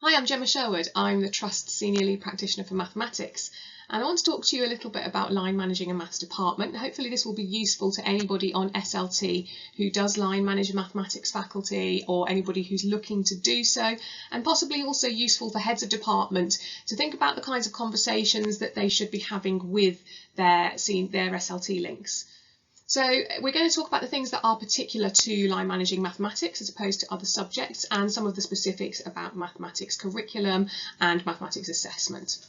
Hi, I'm Gemma Sherwood. I'm the Trust Senior Lead Practitioner for Mathematics, and I want to talk to you a little bit about line managing a maths department. Hopefully this will be useful to anybody on SLT who does line manage a mathematics faculty, or anybody who's looking to do so, and possibly also useful for heads of department to think about the kinds of conversations that they should be having with their SLT links. So we're going to talk about the things that are particular to line managing mathematics as opposed to other subjects, and some of the specifics about mathematics curriculum and mathematics assessment.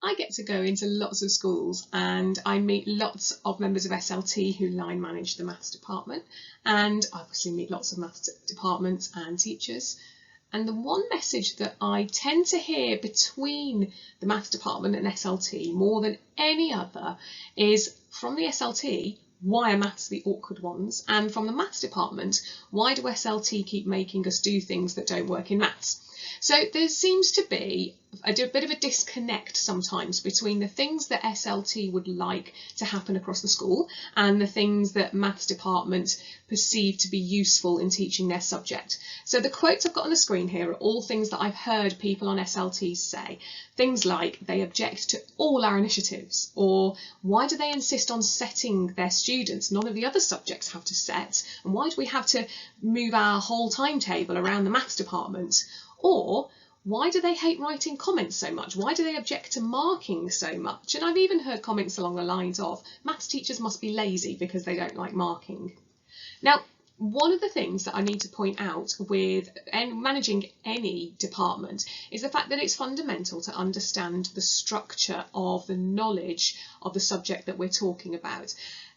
I get to go into lots of schools and I meet lots of members of SLT who line manage the maths department, and I obviously meet lots of maths departments and teachers. And the one message that I tend to hear between the maths department and SLT more than any other is from the SLT, why are maths the awkward ones? And from the maths department, why do SLT keep making us do things that don't work in maths? So there seems to be a bit of a disconnect sometimes between the things that SLT would like to happen across the school and the things that maths department perceive to be useful in teaching their subject. So the quotes I've got on the screen here are all things that I've heard people on SLT say. Things like they object to all our initiatives, or why do they insist on setting their students? None of the other subjects have to set, and why do we have to move our whole timetable around the maths department? Or why do they hate writing comments so much? Why do they object to marking so much? And I've even heard comments along the lines of maths teachers must be lazy because they don't like marking. Now, one of the things that I need to point out with managing any department is the fact that it's fundamental to understand the structure of the knowledge of the subject that we're talking about.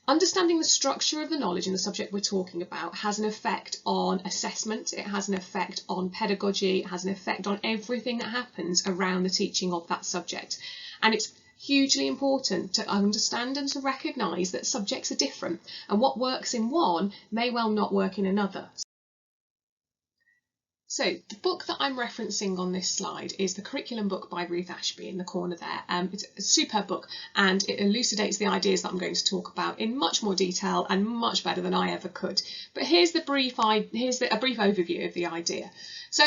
Understanding the structure of the knowledge in the subject we're talking about has an effect on assessment, it has an effect on pedagogy, it has an effect on everything that happens around the teaching of that subject. And it's hugely important to understand and to recognise that subjects are different, and what works in one may well not work in another. So the book that I'm referencing on this slide is the curriculum book by Ruth Ashby in the corner there. It's a superb book, and it elucidates the ideas that I'm going to talk about in much more detail and much better than I ever could. But here's a brief overview of the idea. So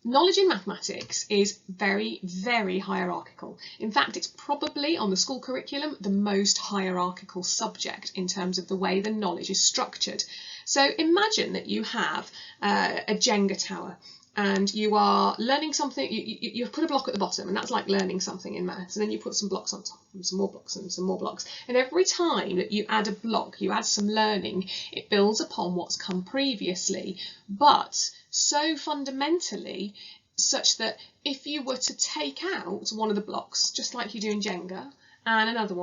knowledge in mathematics is very, very hierarchical. In fact, it's probably on the school curriculum the most hierarchical subject in terms of the way the knowledge is structured. So imagine that you have a Jenga tower and you are learning something, you've put a block at the bottom, and that's like learning something in maths, and then you put some blocks on top, and some more blocks and some more blocks, and every time that you add a block, you add some learning, it builds upon what's come previously, but so fundamentally such that if you were to take out one of the blocks, just like you do in Jenga, and another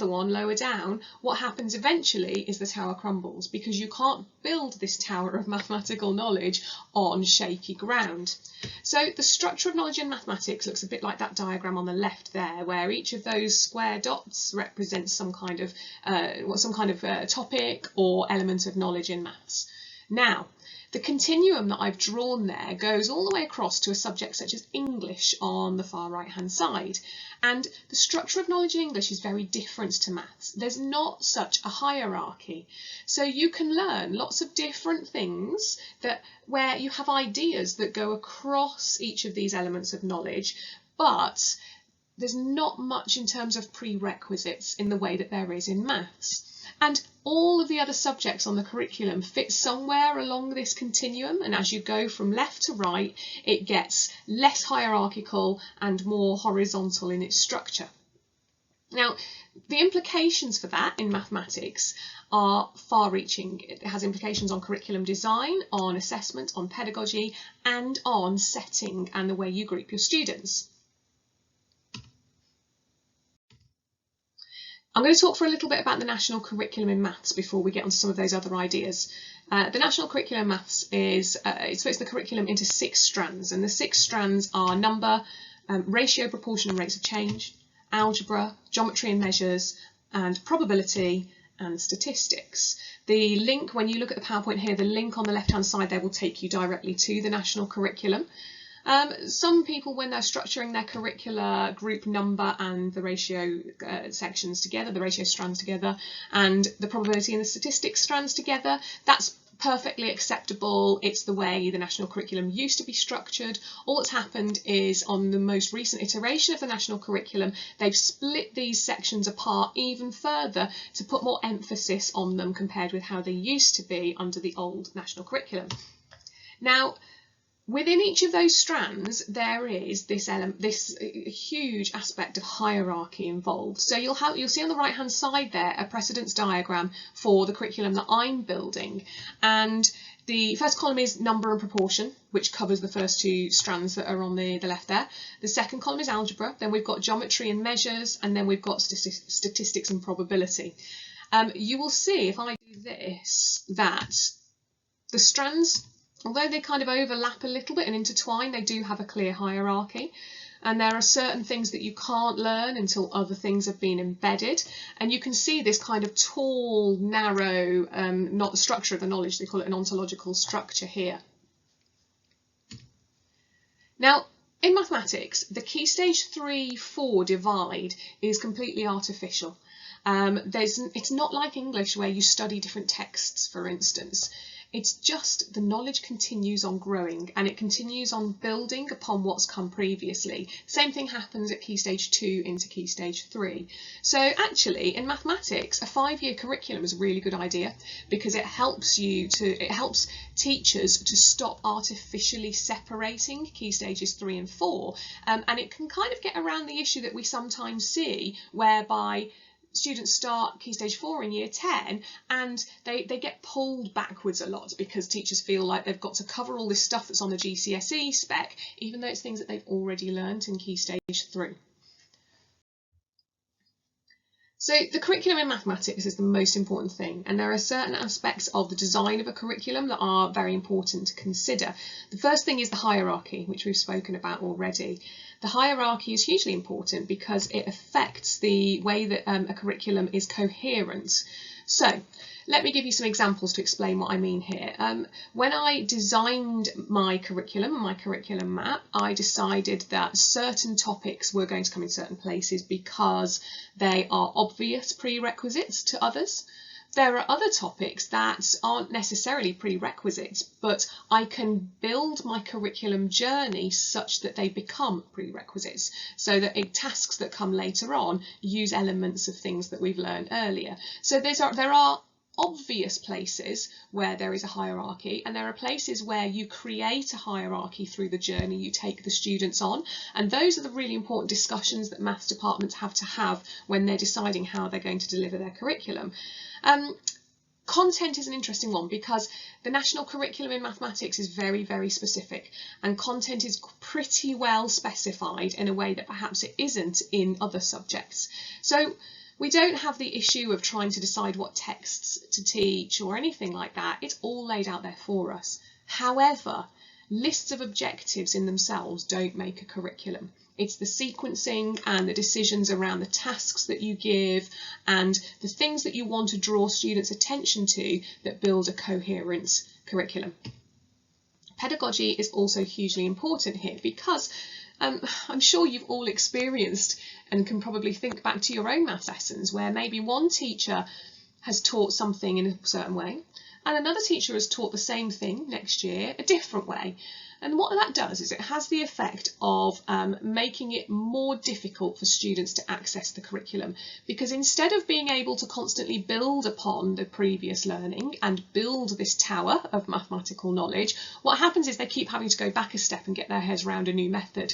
one lower down, what happens eventually is the tower crumbles, because you can't build this tower of mathematical knowledge on shaky ground. So the structure of knowledge in mathematics looks a bit like that diagram on the left there, where each of those square dots represents some kind of topic or element of knowledge in maths. Now, the continuum that I've drawn there goes all the way across to a subject such as English on the far right hand side, and the structure of knowledge in English is very different to maths. There's not such a hierarchy, so you can learn lots of different things where you have ideas that go across each of these elements of knowledge, but there's not much in terms of prerequisites in the way that there is in maths. And all of the other subjects on the curriculum fit somewhere along this continuum, and as you go from left to right, it gets less hierarchical and more horizontal in its structure. Now, the implications for that in mathematics are far-reaching. It has implications on curriculum design, on assessment, on pedagogy, and on setting and the way you group your students. I'm going to talk for a little bit about the national curriculum in maths before we get on to some of those other ideas. The national curriculum in maths it splits the curriculum into 6 strands, and the 6 strands are number, ratio, proportion and rates of change, algebra, geometry and measures, and probability and statistics. The link, when you look at the PowerPoint here, the link on the left hand side there will take you directly to the national curriculum. Some people, when they're structuring their curricula, group number and the ratio sections together, the ratio strands together, and the probability and the statistics strands together. That's perfectly acceptable. It's the way the national curriculum used to be structured. All that's happened is on the most recent iteration of the national curriculum, they've split these sections apart even further to put more emphasis on them compared with how they used to be under the old national curriculum. Now, within each of those strands, there is this huge aspect of hierarchy involved. So you'll see on the right-hand side there a precedence diagram for the curriculum that I'm building, and the first column is number and proportion, which covers the first two strands that are on the left there. The second column is algebra, then we've got geometry and measures, and then we've got statistics and probability. You will see if I do this that the strands, although they kind of overlap a little bit and intertwine, they do have a clear hierarchy. And there are certain things that you can't learn until other things have been embedded. And you can see this kind of tall, narrow, not the structure of the knowledge, they call it an ontological structure here. Now, in mathematics, the Key Stage 3-4 divide is completely artificial. It's not like English where you study different texts, for instance. It's just the knowledge continues on growing and it continues on building upon what's come previously. Same thing happens at Key Stage 2 into Key Stage 3. So actually in mathematics, a 5-year curriculum is a really good idea because it helps teachers to stop artificially separating Key Stages 3 and 4, and it can kind of get around the issue that we sometimes see whereby students start Key Stage 4 in year 10 and they get pulled backwards a lot because teachers feel like they've got to cover all this stuff that's on the GCSE spec, even though it's things that they've already learnt in Key Stage 3. So the curriculum in mathematics is the most important thing, and there are certain aspects of the design of a curriculum that are very important to consider. The first thing is the hierarchy, which we've spoken about already. The hierarchy is hugely important because it affects the way that a curriculum is coherent. So let me give you some examples to explain what I mean here. When I designed my curriculum and my curriculum map, I decided that certain topics were going to come in certain places because they are obvious prerequisites to others. There are other topics that aren't necessarily prerequisites, but I can build my curriculum journey such that they become prerequisites, so that tasks that come later on use elements of things that we've learned earlier. So there are obvious places where there is a hierarchy, and there are places where you create a hierarchy through the journey you take the students on, and those are the really important discussions that maths departments have to have when they're deciding how they're going to deliver their curriculum. Content is an interesting one because the national curriculum in mathematics is very, very specific, and content is pretty well specified in a way that perhaps it isn't in other subjects. So we don't have the issue of trying to decide what texts to teach or anything like that. It's all laid out there for us. However, lists of objectives in themselves don't make a curriculum. It's the sequencing and the decisions around the tasks that you give and the things that you want to draw students' attention to that build a coherent curriculum. Pedagogy is also hugely important here because I'm sure you've all experienced and can probably think back to your own maths lessons where maybe one teacher has taught something in a certain way and another teacher has taught the same thing next year a different way. And what that does is it has the effect of making it more difficult for students to access the curriculum, because instead of being able to constantly build upon the previous learning and build this tower of mathematical knowledge, what happens is they keep having to go back a step and get their heads around a new method.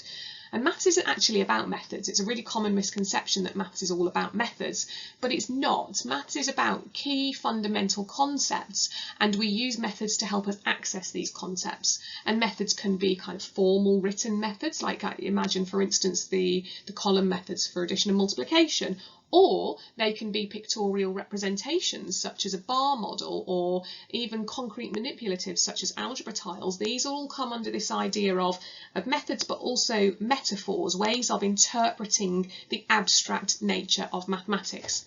And maths isn't actually about methods. It's a really common misconception that maths is all about methods, but it's not. Maths is about key fundamental concepts, and we use methods to help us access these concepts. And methods can be kind of formal written methods, like I imagine, for instance, the column methods for addition and multiplication, or they can be pictorial representations such as a bar model, or even concrete manipulatives such as algebra tiles. These all come under this idea of methods, but also metaphors, ways of interpreting the abstract nature of mathematics.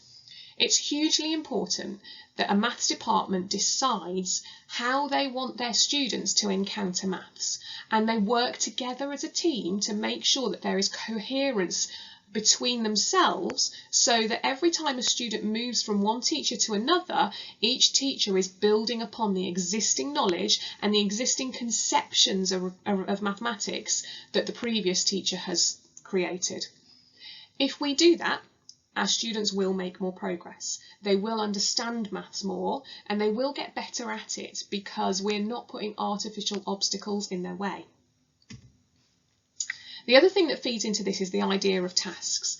It's hugely important that a maths department decides how they want their students to encounter maths, and they work together as a team to make sure that there is coherence between themselves, so that every time a student moves from one teacher to another, each teacher is building upon the existing knowledge and the existing conceptions of mathematics that the previous teacher has created. If we do that, our students will make more progress. They will understand maths more and they will get better at it because we're not putting artificial obstacles in their way. The other thing that feeds into this is the idea of tasks.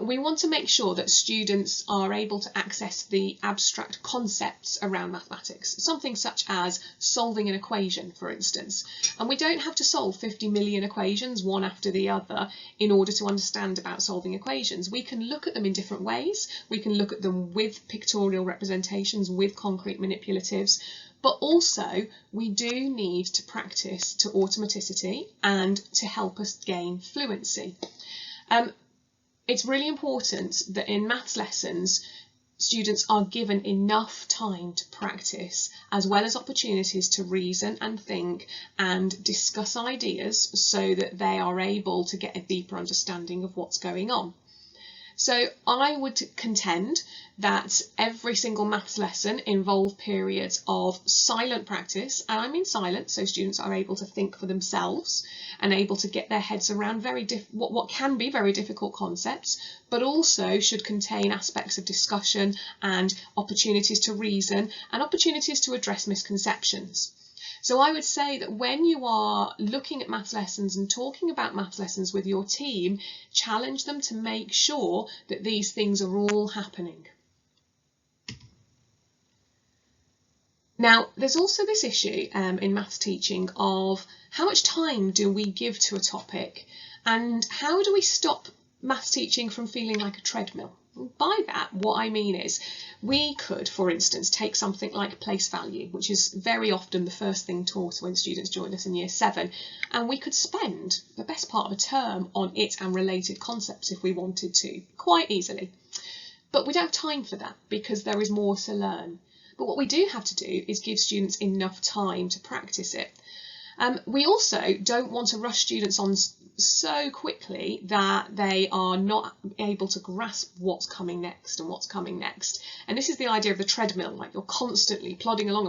We want to make sure that students are able to access the abstract concepts around mathematics, something such as solving an equation, for instance. And we don't have to solve 50 million equations one after the other in order to understand about solving equations. We can look at them in different ways. We can look at them with pictorial representations, with concrete manipulatives. But also, we do need to practice to automaticity and to help us gain fluency. It's really important that in maths lessons, students are given enough time to practice, as well as opportunities to reason and think and discuss ideas so that they are able to get a deeper understanding of what's going on. So I would contend that every single maths lesson involve periods of silent practice, and I mean silent, so students are able to think for themselves and able to get their heads around what can be very difficult concepts, but also should contain aspects of discussion and opportunities to reason and opportunities to address misconceptions. So I would say that when you are looking at maths lessons and talking about maths lessons with your team, challenge them to make sure that these things are all happening. Now, there's also this issue in maths teaching of how much time do we give to a topic and how do we stop maths teaching from feeling like a treadmill? By that, what I mean is we could, for instance, take something like place value, which is very often the first thing taught when students join us in Year 7, and we could spend the best part of a term on it and related concepts if we wanted to, quite easily. But we don't have time for that because there is more to learn. But what we do have to do is give students enough time to practice it. We also don't want to rush students on so quickly that they are not able to grasp what's coming next and what's coming next. And this is the idea of the treadmill, like you're constantly plodding along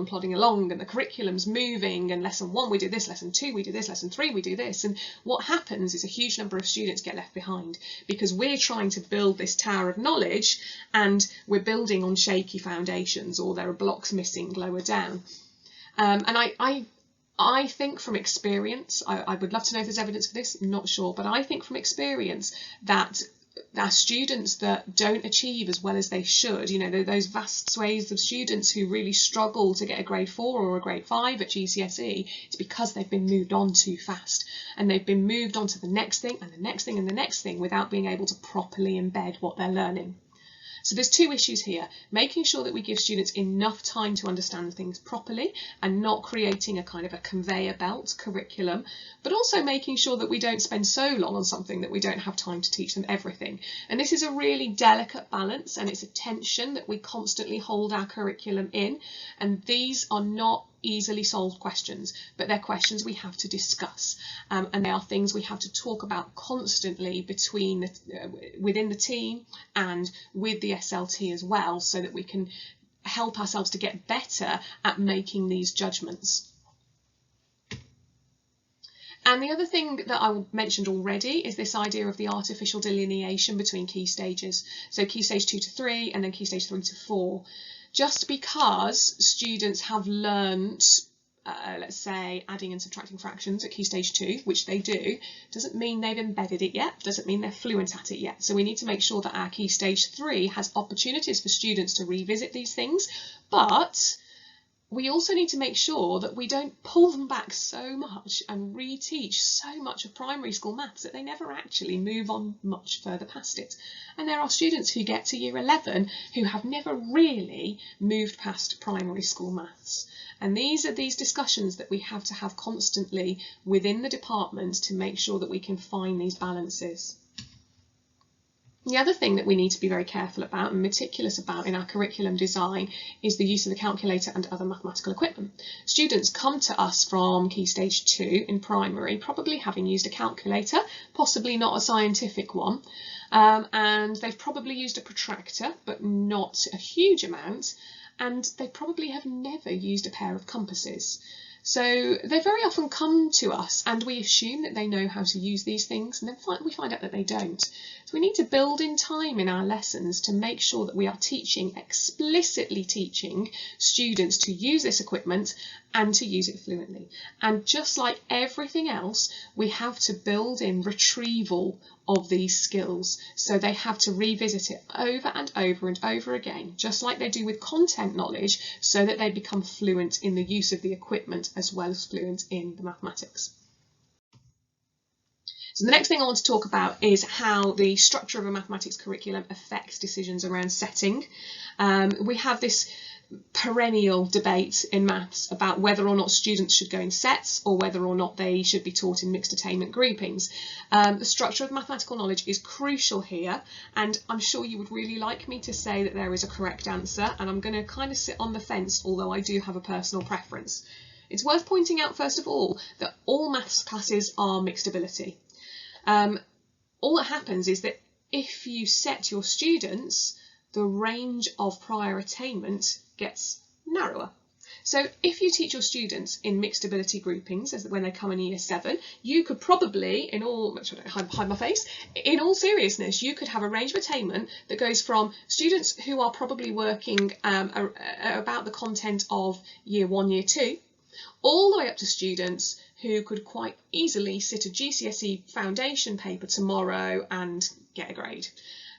and the curriculum's moving, and lesson 1 we do this, lesson 2 we do this, lesson 3 we do this, and what happens is a huge number of students get left behind because we're trying to build this tower of knowledge and we're building on shaky foundations, or there are blocks missing lower down. And I think from experience, I would love to know if there's evidence for this, I'm not sure, but I think from experience that students that don't achieve as well as they should, you know, those vast swathes of students who really struggle to get a grade 4 or a grade 5 at GCSE, it's because they've been moved on too fast and they've been moved on to the next thing and the next thing and the next thing without being able to properly embed what they're learning. So there's two issues here, making sure that we give students enough time to understand things properly and not creating a kind of a conveyor belt curriculum, but also making sure that we don't spend so long on something that we don't have time to teach them everything. And this is a really delicate balance, and it's a tension that we constantly hold our curriculum in, and these are not easily solved questions, but they're questions we have to discuss, and they are things we have to talk about constantly within the team and with the SLT as well, so that we can help ourselves to get better at making these judgments. And the other thing that I mentioned already is this idea of the artificial delineation between key stages, so key stage 2 to 3 and then key stage 3 to 4. Just because students have learned, let's say, adding and subtracting fractions at Key Stage 2, which they do, doesn't mean they've embedded it yet, doesn't mean they're fluent at it yet. So we need to make sure that our Key Stage 3 has opportunities for students to revisit these things, but we also need to make sure that we don't pull them back so much and reteach so much of primary school maths that they never actually move on much further past it. And there are students who get to Year 11 who have never really moved past primary school maths. And these are these discussions that we have to have constantly within the department to make sure that we can find these balances. The other thing that we need to be very careful about and meticulous about in our curriculum design is the use of the calculator and other mathematical equipment. Students come to us from Key Stage 2 in primary, probably having used a calculator, possibly not a scientific one, and they've probably used a protractor, but not a huge amount, and they probably have never used a pair of compasses. So they very often come to us and we assume that they know how to use these things, and then we find out that they don't. So we need to build in time in our lessons to make sure that we are explicitly teaching students to use this equipment and to use it fluently. And just like everything else, we have to build in retrieval of these skills. So they have to revisit it over and over and over again, just like they do with content knowledge, so that they become fluent in the use of the equipment as well as fluent in the mathematics. So the next thing I want to talk about is how the structure of a mathematics curriculum affects decisions around setting. We have this perennial debate in maths about whether or not students should go in sets or whether or not they should be taught in mixed attainment groupings. The structure of mathematical knowledge is crucial here, and I'm sure you would really like me to say that there is a correct answer, and I'm going to kind of sit on the fence, although I do have a personal preference. It's worth pointing out first of all that all maths classes are mixed ability. All that happens is that if you set your students, the range of prior attainment gets narrower. So if you teach your students in mixed ability groupings as when they come in year 7, you could probably, in all seriousness, you could have a range of attainment that goes from students who are probably working about the content of year 1, year 2, all the way up to students who could quite easily sit a GCSE foundation paper tomorrow and get a grade.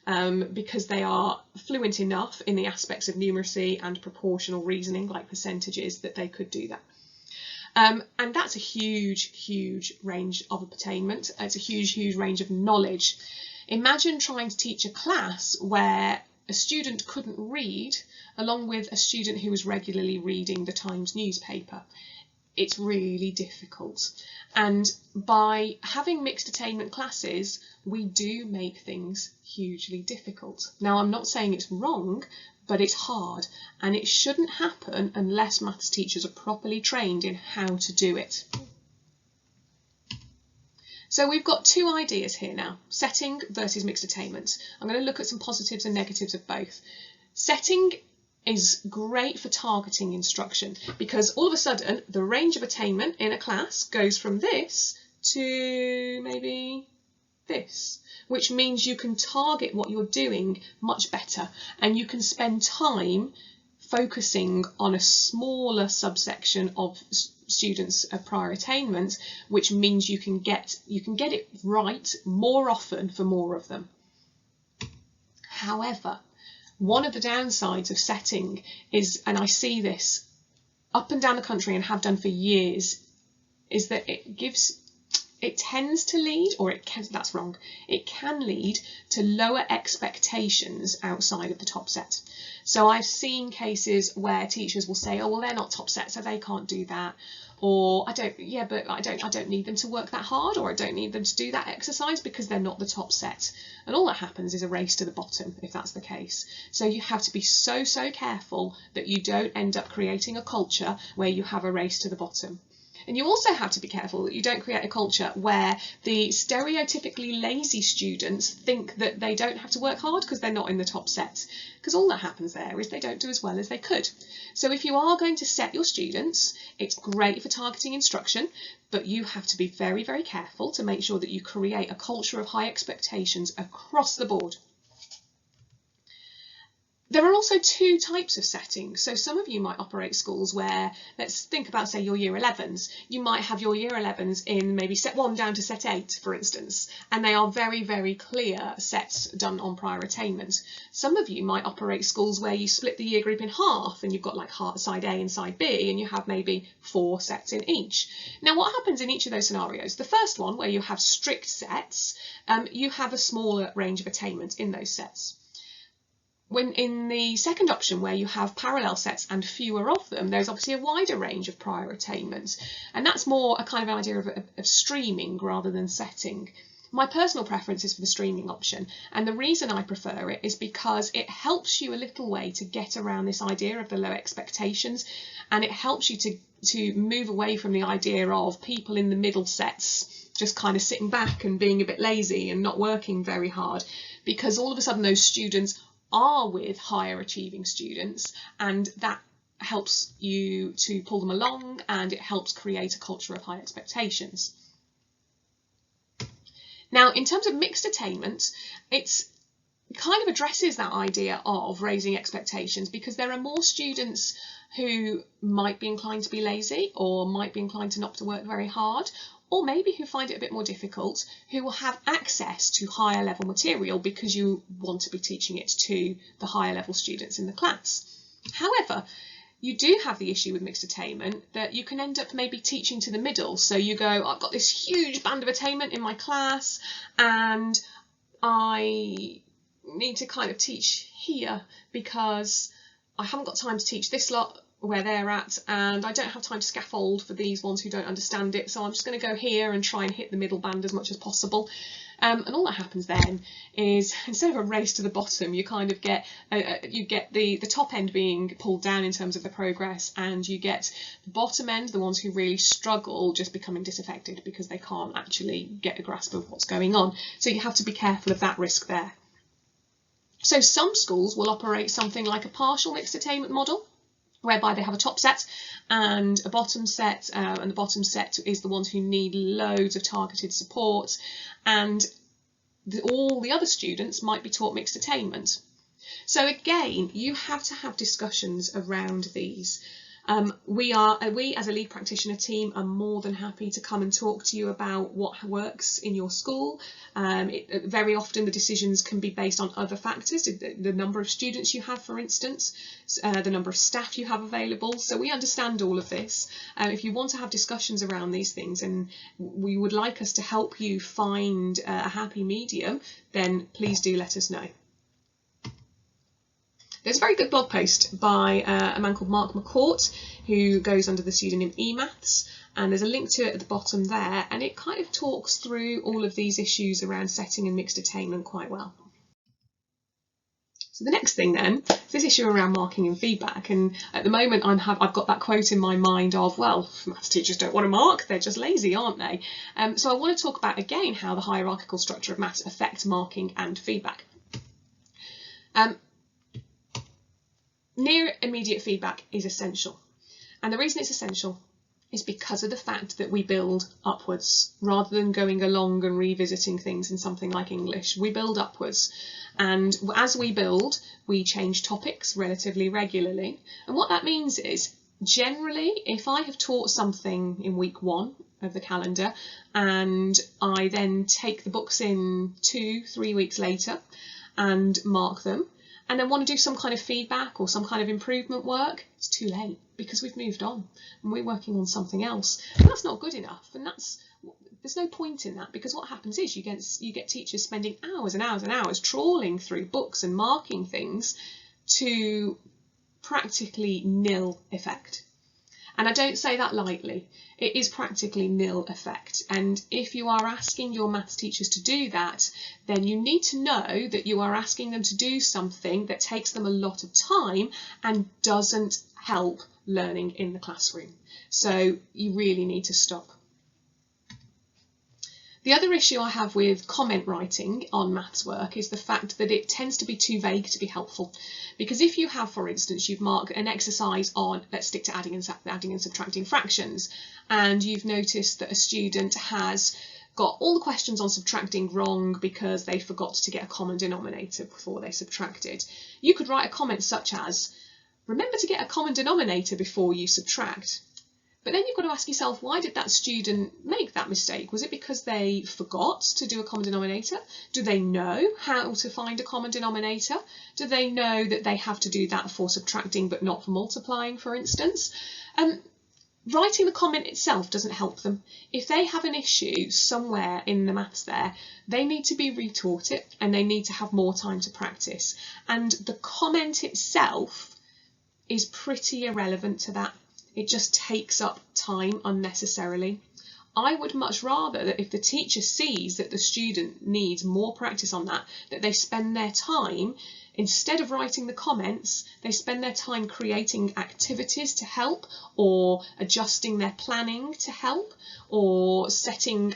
Because they are fluent enough in the aspects of numeracy and proportional reasoning, like percentages, that they could do that. And that's a huge range of attainment. It's a huge range of knowledge. Imagine trying to teach a class where a student couldn't read, along with a student who was regularly reading the Times newspaper. It's really difficult. And by having mixed attainment classes, we do make things hugely difficult. Now, I'm not saying it's wrong, but it's hard, and it shouldn't happen unless maths teachers are properly trained in how to do it. So we've got two ideas here now, setting versus mixed attainment. I'm going to look at some positives and negatives of both. Setting is great for targeting instruction because all of a sudden the range of attainment in a class goes from this to maybe this, which means you can target what you're doing much better, and you can spend time focusing on a smaller subsection of students of prior attainment, which means you can get it right more often for more of them. However, one of the downsides of setting is, and I see this up and down the country and have done for years, is that it tends to lead, or it can lead to lower expectations outside of the top set. So I've seen cases where teachers will say, oh, well, they're not top set, so they can't do that. Or I don't need them to work that hard, or I don't need them to do that exercise because they're not the top set. And all that happens is a race to the bottom if that's the case. So you have to be so careful that you don't end up creating a culture where you have a race to the bottom. And you also have to be careful that you don't create a culture where the stereotypically lazy students think that they don't have to work hard because they're not in the top set. Because all that happens there is they don't do as well as they could. So if you are going to set your students, it's great for targeting instruction, but you have to be very careful to make sure that you create a culture of high expectations across the board. There are also two types of settings. So some of you might operate schools where, let's think about, say, your year 11s. You might have your year 11s in maybe set 1 down to set 8, for instance, and they are very clear sets done on prior attainment. Some of you might operate schools where you split the year group in half, and you've got like side A and side B, and you have maybe 4 sets in each. Now, what happens in each of those scenarios? The first one, where you have strict sets, you have a smaller range of attainment in those sets. When in the second option, where you have parallel sets and fewer of them, there's obviously a wider range of prior attainment, and that's more a kind of idea of streaming rather than setting. My personal preference is for the streaming option, and the reason I prefer it is because it helps you a little way to get around this idea of the low expectations, and it helps you to move away from the idea of people in the middle sets just kind of sitting back and being a bit lazy and not working very hard, because all of a sudden those students are with higher achieving students, and that helps you to pull them along, and it helps create a culture of high expectations. Now, in terms of mixed attainment, it's kind of addresses that idea of raising expectations, because there are more students who might be inclined to be lazy, or might be inclined to not to work very hard, or maybe who find it a bit more difficult, who will have access to higher level material because you want to be teaching it to the higher level students in the class. However, you do have the issue with mixed attainment that you can end up maybe teaching to the middle. So you go, I've got this huge band of attainment in my class and I need to kind of teach here because I haven't got time to teach this lot where they're at, and I don't have time to scaffold for these ones who don't understand it, so I'm just going to go here and try and hit the middle band as much as possible. And all that happens then is, instead of a race to the bottom, you kind of get the top end being pulled down in terms of the progress, and you get the bottom end, the ones who really struggle, just becoming disaffected because they can't actually get a grasp of what's going on. So you have to be careful of that risk there. So some schools will operate something like a partial mixed attainment model, whereby they have a top set and a bottom set, and the bottom set is the ones who need loads of targeted support, and all the other students might be taught mixed attainment. So again, you have to have discussions around these. We as a lead practitioner team are more than happy to come and talk to you about what works in your school. Very often the decisions can be based on other factors, the number of students you have, for instance, the number of staff you have available. So we understand all of this. If you want to have discussions around these things and we would like us to help you find a happy medium, then please do let us know. There's a very good blog post by a man called Mark McCourt, who goes under the pseudonym eMaths, and there's a link to it at the bottom there, and it kind of talks through all of these issues around setting and mixed attainment quite well. So the next thing then is this issue around marking and feedback, and at the moment I've got that quote in my mind of, well, maths teachers don't want to mark, they're just lazy, aren't they? So I want to talk about again how the hierarchical structure of maths affects marking and feedback. Near immediate feedback is essential, and the reason it's essential is because of the fact that we build upwards rather than going along and revisiting things in something like English. We build upwards, and as we build, we change topics relatively regularly, and what that means is, generally, if I have taught something in week 1 of the calendar and I then take the books in 2-3 weeks later and mark them, and then want to do some kind of feedback or some kind of improvement work, it's too late because we've moved on and we're working on something else. And that's not good enough, and there's no point in that, because what happens is you get teachers spending hours and hours and hours trawling through books and marking things to practically nil effect. And I don't say that lightly. It is practically nil effect. And if you are asking your maths teachers to do that, then you need to know that you are asking them to do something that takes them a lot of time and doesn't help learning in the classroom. So you really need to stop. The other issue I have with comment writing on maths work is the fact that it tends to be too vague to be helpful. Because if you have, for instance, you've marked an exercise on, let's stick to adding and subtracting fractions, and you've noticed that a student has got all the questions on subtracting wrong because they forgot to get a common denominator before they subtracted. You could write a comment such as, remember to get a common denominator before you subtract. But then you've got to ask yourself, why did that student make that mistake? Was it because they forgot to do a common denominator? Do they know how to find a common denominator? Do they know that they have to do that for subtracting but not for multiplying, for instance? Writing the comment itself doesn't help them. If they have an issue somewhere in the maths there, they need to be retaught it and they need to have more time to practice. And the comment itself is pretty irrelevant to that. It just takes up time unnecessarily. I would much rather that if the teacher sees that the student needs more practice on that they spend their time, instead of writing the comments, they spend their time creating activities to help, or adjusting their planning to help, or setting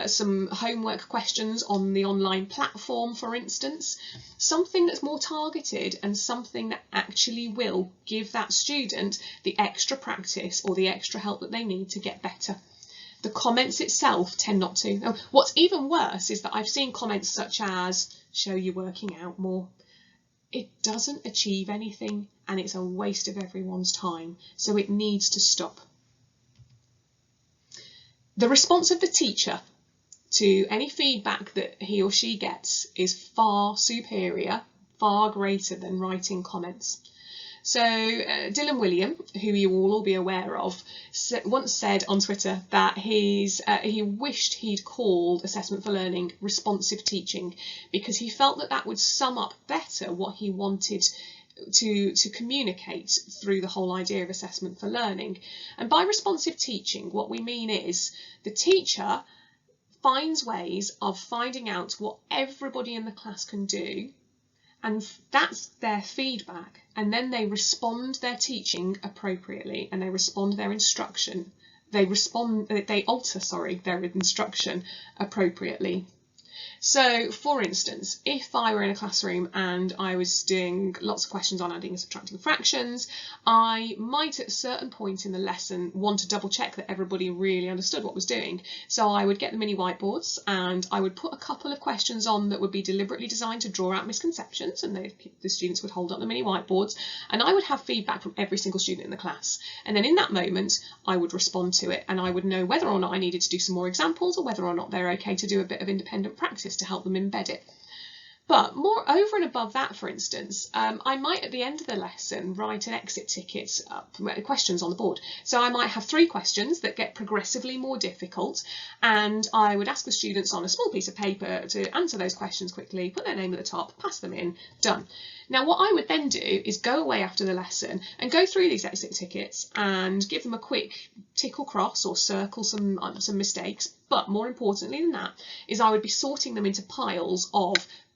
some homework questions on the online platform, for instance. Something that's more targeted and something that actually will give that student the extra practice or the extra help that they need to get better. The comments itself tend not to. Now, what's even worse is that I've seen comments such as, show you working out more. It doesn't achieve anything and it's a waste of everyone's time, so it needs to stop. The response of the teacher to any feedback that he or she gets is far superior, far greater than writing comments. So Dylan Wiliam, who you all will be aware of, once said on Twitter that he wished he'd called Assessment for Learning responsive teaching, because he felt that that would sum up better what he wanted to communicate through the whole idea of Assessment for Learning. And by responsive teaching, what we mean is the teacher finds ways of finding out what everybody in the class can do, and that's their feedback, and then they respond their teaching appropriately, and they respond their instruction. They alter their instruction appropriately. So, for instance, if I were in a classroom and I was doing lots of questions on adding and subtracting fractions, I might at a certain point in the lesson want to double check that everybody really understood what was doing. So I would get the mini whiteboards and I would put a couple of questions on that would be deliberately designed to draw out misconceptions, and the students would hold up the mini whiteboards, and I would have feedback from every single student in the class. And then in that moment, I would respond to it, and I would know whether or not I needed to do some more examples, or whether or not they're okay to do a bit of independent practice to help them embed it. But more over and above that, for instance, I might at the end of the lesson write an exit ticket questions on the board. So I might have 3 questions that get progressively more difficult, and I would ask the students on a small piece of paper to answer those questions quickly, put their name at the top, pass them in, done. Now what I would then do is go away after the lesson and go through these exit tickets and give them a quick tick or cross or circle some mistakes. But more importantly than that is I would be sorting them into piles of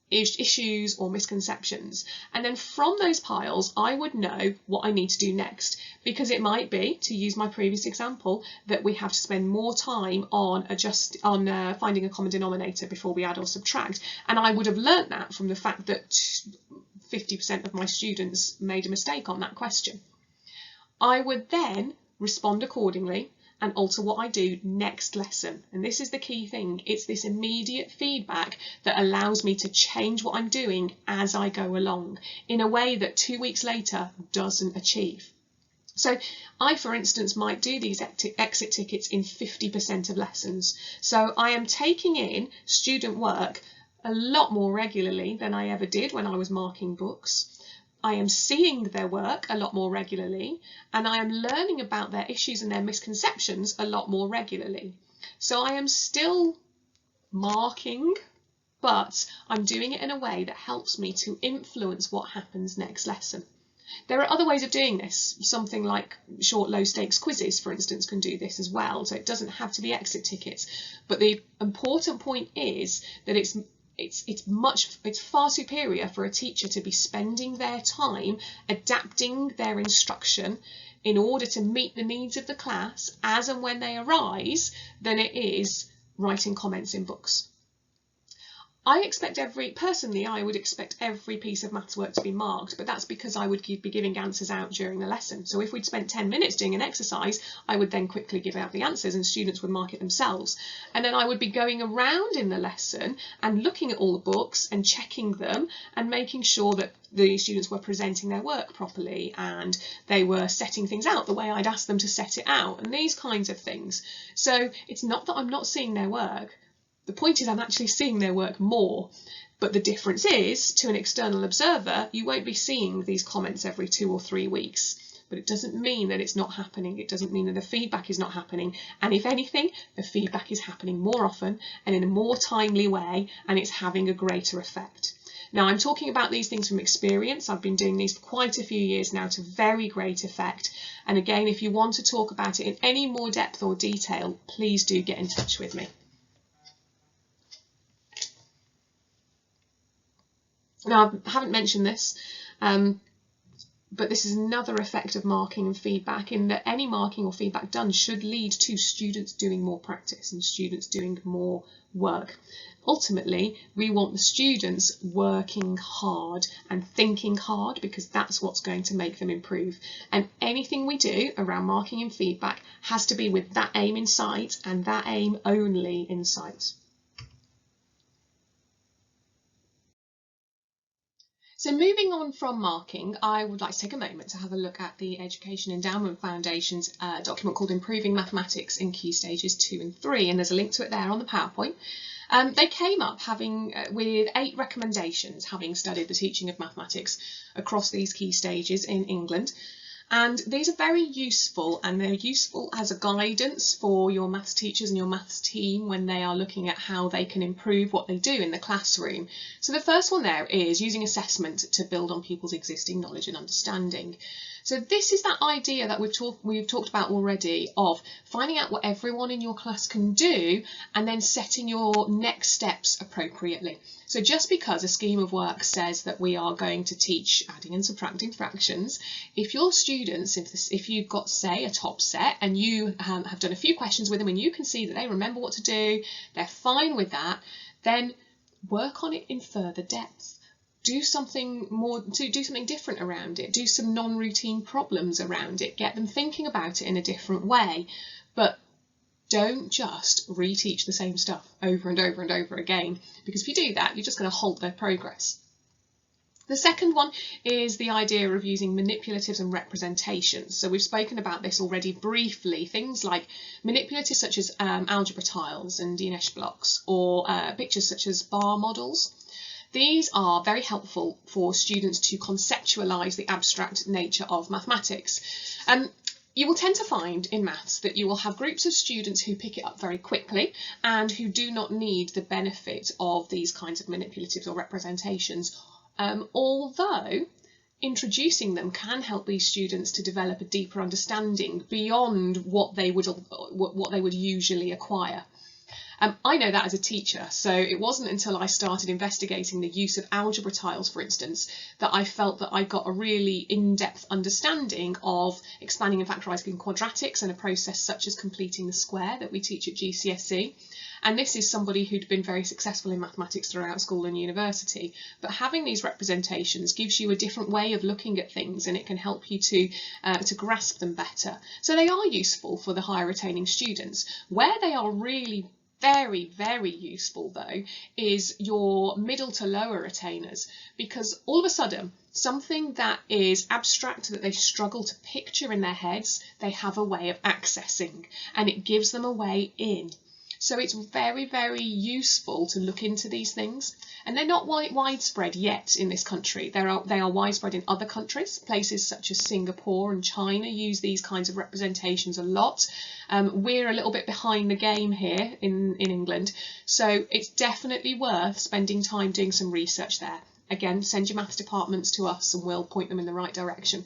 issues or misconceptions, and then from those piles I would know what I need to do next, because it might be, to use my previous example, that we have to spend more time on finding a common denominator before we add or subtract, and I would have learnt that from the fact that 50% of my students made a mistake on that question. I would then respond accordingly and alter what I do next lesson. And this is the key thing. It's this immediate feedback that allows me to change what I'm doing as I go along in a way that 2 weeks later doesn't achieve. So I, for instance, might do these exit tickets in 50% of lessons. So I am taking in student work a lot more regularly than I ever did when I was marking books. I am seeing their work a lot more regularly, and I am learning about their issues and their misconceptions a lot more regularly. So I am still marking, but I'm doing it in a way that helps me to influence what happens next lesson. There are other ways of doing this. Something like short low stakes quizzes, for instance, can do this as well. So it doesn't have to be exit tickets. But the important point is that it's far superior for a teacher to be spending their time adapting their instruction in order to meet the needs of the class as and when they arise than it is writing comments in books. I would expect every piece of maths work to be marked, but that's because I would be giving answers out during the lesson. So if we'd spent 10 minutes doing an exercise, I would then quickly give out the answers and students would mark it themselves. And then I would be going around in the lesson and looking at all the books and checking them and making sure that the students were presenting their work properly and they were setting things out the way I'd asked them to set it out, and these kinds of things. So it's not that I'm not seeing their work. The point is I'm actually seeing their work more, but the difference is, to an external observer, you won't be seeing these comments every 2 or 3 weeks. But it doesn't mean that it's not happening. It doesn't mean that the feedback is not happening. And if anything, the feedback is happening more often and in a more timely way, and it's having a greater effect. Now, I'm talking about these things from experience. I've been doing these for quite a few years now to very great effect. And again, if you want to talk about it in any more depth or detail, please do get in touch with me. Now, I haven't mentioned this, but this is another effect of marking and feedback, in that any marking or feedback done should lead to students doing more practice and students doing more work. Ultimately, we want the students working hard and thinking hard, because that's what's going to make them improve. And anything we do around marking and feedback has to be with that aim in sight, and that aim only in sight. So moving on from marking, I would like to take a moment to have a look at the Education Endowment Foundation's document called Improving Mathematics in Key Stages 2 and 3, and there's a link to it there on the PowerPoint. They came up with 8 recommendations, having studied the teaching of mathematics across these key stages in England. And these are very useful, and they're useful as a guidance for your maths teachers and your maths team when they are looking at how they can improve what they do in the classroom. So the first one there is using assessment to build on pupils' existing knowledge and understanding. So this is that idea that we've talked about already, of finding out what everyone in your class can do and then setting your next steps appropriately. So just because a scheme of work says that we are going to teach adding and subtracting fractions, if your students, if you've got, say, a top set and you have done a few questions with them and you can see that they remember what to do, they're fine with that, then work on it in further depth. Do something more, do something different around it, do some non-routine problems around it, get them thinking about it in a different way, but don't just reteach the same stuff over and over and over again, because if you do that, you're just going to halt their progress. The second one is the idea of using manipulatives and representations. So we've spoken about this already briefly, things like manipulatives such as algebra tiles and Dinesh blocks, or pictures such as bar models. These are very helpful for students to conceptualise the abstract nature of mathematics. You will tend to find in maths that you will have groups of students who pick it up very quickly and who do not need the benefit of these kinds of manipulatives or representations, although introducing them can help these students to develop a deeper understanding beyond what they would usually acquire. I know that as a teacher, so it wasn't until I started investigating the use of algebra tiles, for instance, that I felt that I got a really in-depth understanding of expanding and factorising quadratics and a process such as completing the square that we teach at GCSE. And this is somebody who'd been very successful in mathematics throughout school and university. But having these representations gives you a different way of looking at things, and it can help you to grasp them better. So they are useful for the higher retaining students. Where they are really very, very useful though is your middle to lower retainers, because all of a sudden something that is abstract that they struggle to picture in their heads, they have a way of accessing, and it gives them a way in. So it's very, very useful to look into these things, and they're not widespread yet in this country. They are widespread in other countries. Places such as Singapore and China use these kinds of representations a lot. We're a little bit behind the game here in England, so it's definitely worth spending time doing some research there. Again, send your maths departments to us and we'll point them in the right direction.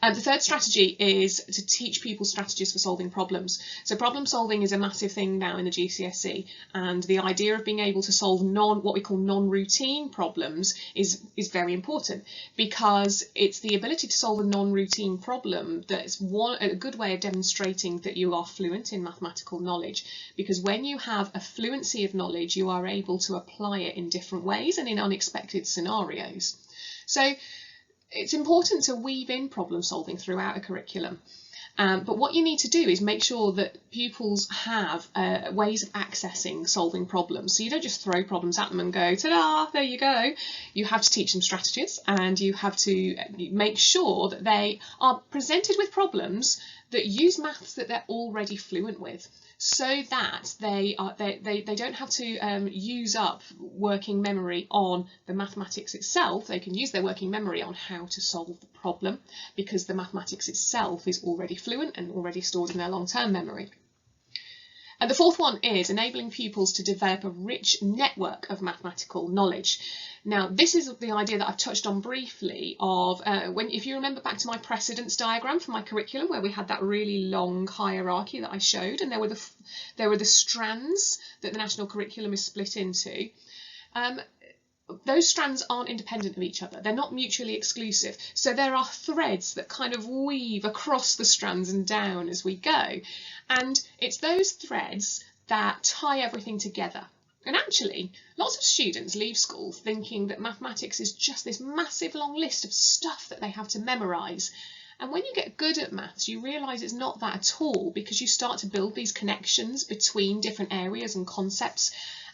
The third strategy is to teach people strategies for solving problems. So problem solving is a massive thing now in the GCSE, and the idea of being able to solve what we call non-routine problems is very important, because it's the ability to solve a non-routine problem that's a good way of demonstrating that you are fluent in mathematical knowledge, because when you have a fluency of knowledge, you are able to apply it in different ways and in unexpected scenarios. So it's important to weave in problem solving throughout a curriculum. But what you need to do is make sure that pupils have ways of accessing solving problems. So you don't just throw problems at them and go, ta-da, there you go. You have to teach them strategies, and you have to make sure that they are presented with problems that use maths that they're already fluent with, so that they don't have to use up working memory on the mathematics itself. They can use their working memory on how to solve the problem, because the mathematics itself is already fluent and already stored in their long-term memory. And the fourth one is enabling pupils to develop a rich network of mathematical knowledge. Now, this is the idea that I've touched on briefly of if you remember back to my precedence diagram for my curriculum, where we had that really long hierarchy that I showed, and there were the strands that the national curriculum is split into. Those strands aren't independent of each other. They're not mutually exclusive. So there are threads that kind of weave across the strands and down as we go. And it's those threads that tie everything together. And actually, lots of students leave school thinking that mathematics is just this massive long list of stuff that they have to memorise. And when you get good at maths, you realise it's not that at all, because you start to build these connections between different areas and concepts.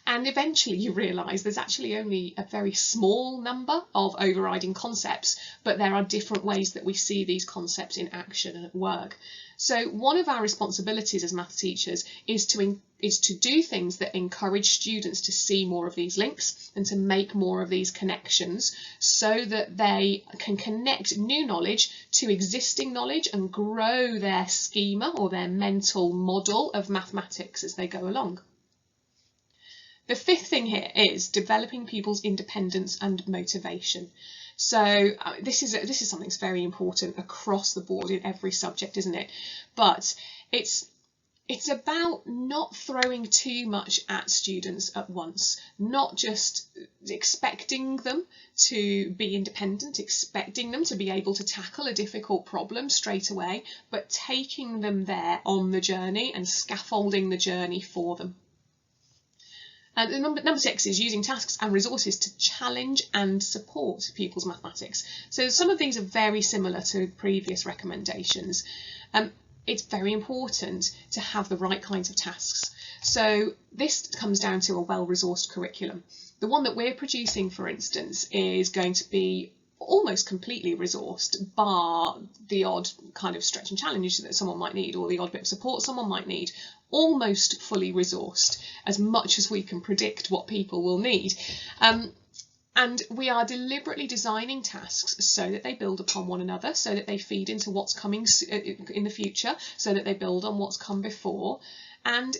And eventually you realise there's actually only a very small number of overriding concepts, but there are different ways that we see these concepts in action and at work. So one of our responsibilities as maths teachers is to do things that encourage students to see more of these links and to make more of these connections, so that they can connect new knowledge to existing knowledge and grow their schema or their mental model of mathematics as they go along. The fifth thing here is developing people's independence and motivation. So this is something that's very important across the board in every subject, isn't it? But it's about not throwing too much at students at once, not just expecting them to be independent, expecting them to be able to tackle a difficult problem straight away, but taking them there on the journey and scaffolding the journey for them. And number 6 is using tasks and resources to challenge and support pupils' mathematics. So some of these are very similar to previous recommendations. It's very important to have the right kinds of tasks. So this comes down to a well-resourced curriculum. The one that we're producing, for instance, is going to be almost completely resourced, bar the odd kind of stretch and challenge that someone might need, or the odd bit of support someone might need. Almost fully resourced, as much as we can predict what people will need. And we are deliberately designing tasks so that they build upon one another, so that they feed into what's coming in the future, so that they build on what's come before. And